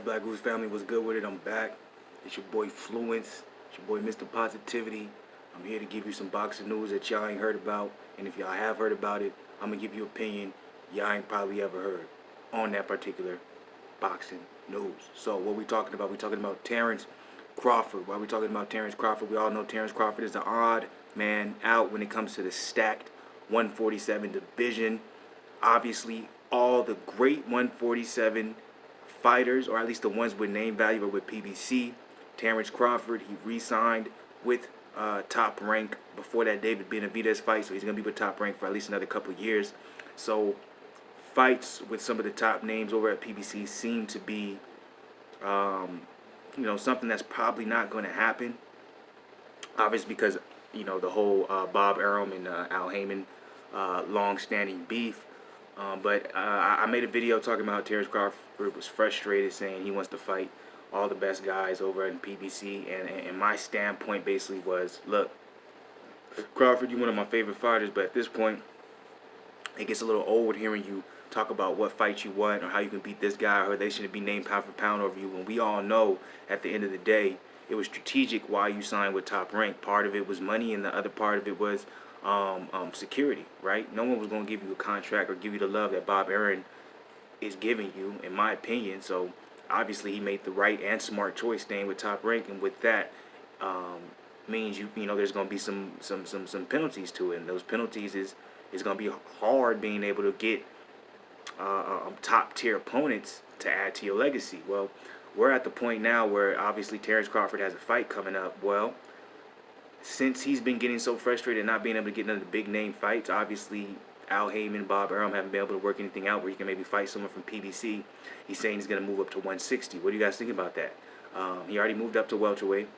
up, Black Goose family? What's good with it? I'm back. It's your boy Fluence. It's your boy Mr. Positivity. I'm here to give you some boxing news that y'all ain't heard about. And if y'all have heard about it, I'm going to give you an opinion y'all ain't probably ever heard on that particular boxing news. So what we talking about? We talking about Terence Crawford. Why we talking about Terence Crawford? We all know Terence Crawford is the odd man out when it comes to the stacked 147 division. Obviously, all the great 147 fighters, or at least the ones with name value, are with PBC. Terence Crawford, he re-signed with Top Rank before that David Benavidez fight, so he's going to be with Top Rank for at least another couple of years. So fights with some of the top names over at PBC seem to be something that's probably not going to happen. Obviously, because the whole Bob Arum and Al Heyman long-standing beef. But I made a video talking about how Terence Crawford was frustrated, saying he wants to fight all the best guys over in PBC. And my standpoint basically was, look, Crawford, you're one of my favorite fighters, but at this point, it gets a little old hearing you talk about what fight you want or how you can beat this guy, or they shouldn't be named pound for pound over you. When we all know at the end of the day, it was strategic why you signed with Top Rank. Part of it was money, and the other part of it was security, right? No one was going to give you a contract or give you the love that Bob Arum is giving you, in my opinion. So obviously he made the right and smart choice staying with Top Rank, and with that means there's going to be some penalties to it, and those penalties is going to be hard being able to get top tier opponents to add to your legacy. Well, we're at the point now where obviously Terence Crawford has a fight coming up. Well, since he's been getting so frustrated and not being able to get none of the big name fights, obviously Al Heyman, Bob Arum haven't been able to work anything out where he can maybe fight someone from PBC. He's saying he's going to move up to 160. What do you guys think about that? He already moved up to welterweight.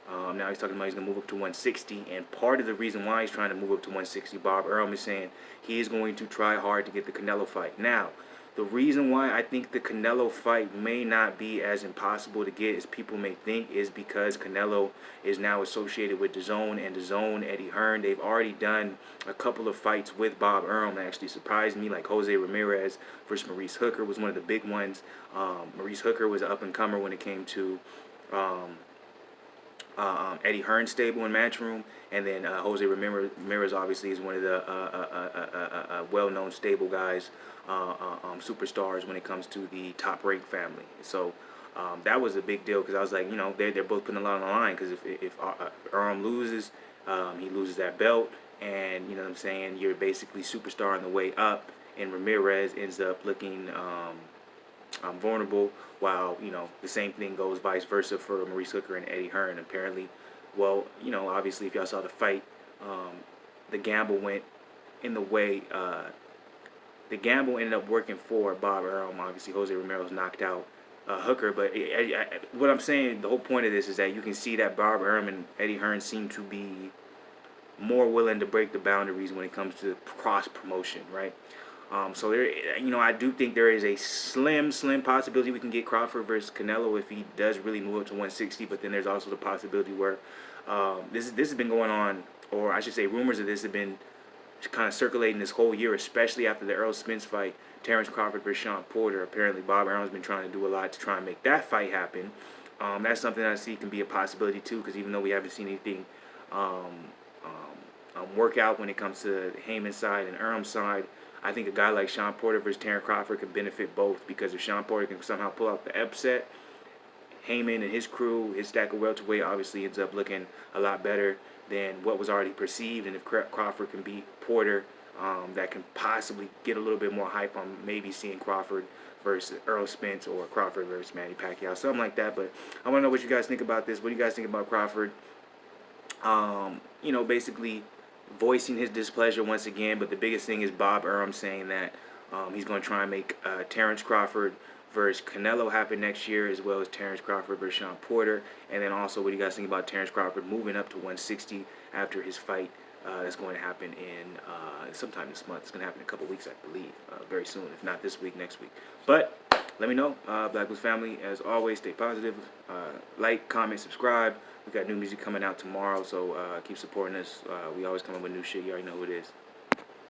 Now he's talking about he's going to move up to 160. And part of the reason why he's trying to move up to 160, Bob Arum is saying he is going to try hard to get the Canelo fight. Now, the reason why I think the Canelo fight may not be as impossible to get as people may think is because Canelo is now associated with DAZN, and DAZN, Eddie Hearn, they've already done a couple of fights with Bob Arum that actually surprised me, like Jose Ramirez versus Maurice Hooker was one of the big ones. Maurice Hooker was an up-and-comer when it came to Eddie Hearn's stable in Matchroom, and then Jose Ramirez obviously is one of the well-known stable guys, superstars when it comes to the Top Rank family. So that was a big deal, because I was like, they're both putting a lot on the line, because if Arum loses, he loses that belt, and you know what I'm saying, you're basically superstar on the way up, and Ramirez ends up looking vulnerable, while the same thing goes vice versa for Maurice Hooker and Eddie Hearn. Apparently, well, obviously if y'all saw the fight, the gamble went in the way, the gamble ended up working for Bob Arum. Obviously Jose Ramirez knocked out Hooker, but what I'm saying, the whole point of this is that you can see that Bob Arum and Eddie Hearn seem to be more willing to break the boundaries when it comes to cross promotion, right? So there, I do think there is a slim possibility we can get Crawford versus Canelo if he does really move up to 160. But then there's also the possibility where this has been going on, or I should say, rumors of this have been kind of circulating this whole year, especially after the Errol Spence fight, Terence Crawford versus Shawn Porter. Apparently, Bob Arum's been trying to do a lot to try and make that fight happen. That's something I see can be a possibility too, because even though we haven't seen anything work out when it comes to the Heyman side and Arum side, I think a guy like Shawn Porter versus Terence Crawford could benefit both, because if Shawn Porter can somehow pull out the upset, Heyman and his crew, his stack of welterweight, obviously ends up looking a lot better than what was already perceived. And if Crawford can beat Porter, that can possibly get a little bit more hype on maybe seeing Crawford versus Errol Spence, or Crawford versus Manny Pacquiao, something like that. But I want to know what you guys think about this. What do you guys think about Crawford? Basically voicing his displeasure once again, but the biggest thing is Bob Arum saying that he's going to try and make Terence Crawford versus Canelo happen next year, as well as Terence Crawford versus Shawn Porter. And then also, what do you guys think about Terence Crawford moving up to 160 after his fight that's going to happen in sometime this month? It's going to happen in a couple weeks, I believe, very soon, if not this week, next week. But let me know. Black Goose family, as always, stay positive. Like, comment, subscribe. We got new music coming out tomorrow, so keep supporting us. We always come up with new shit. You already know who it is.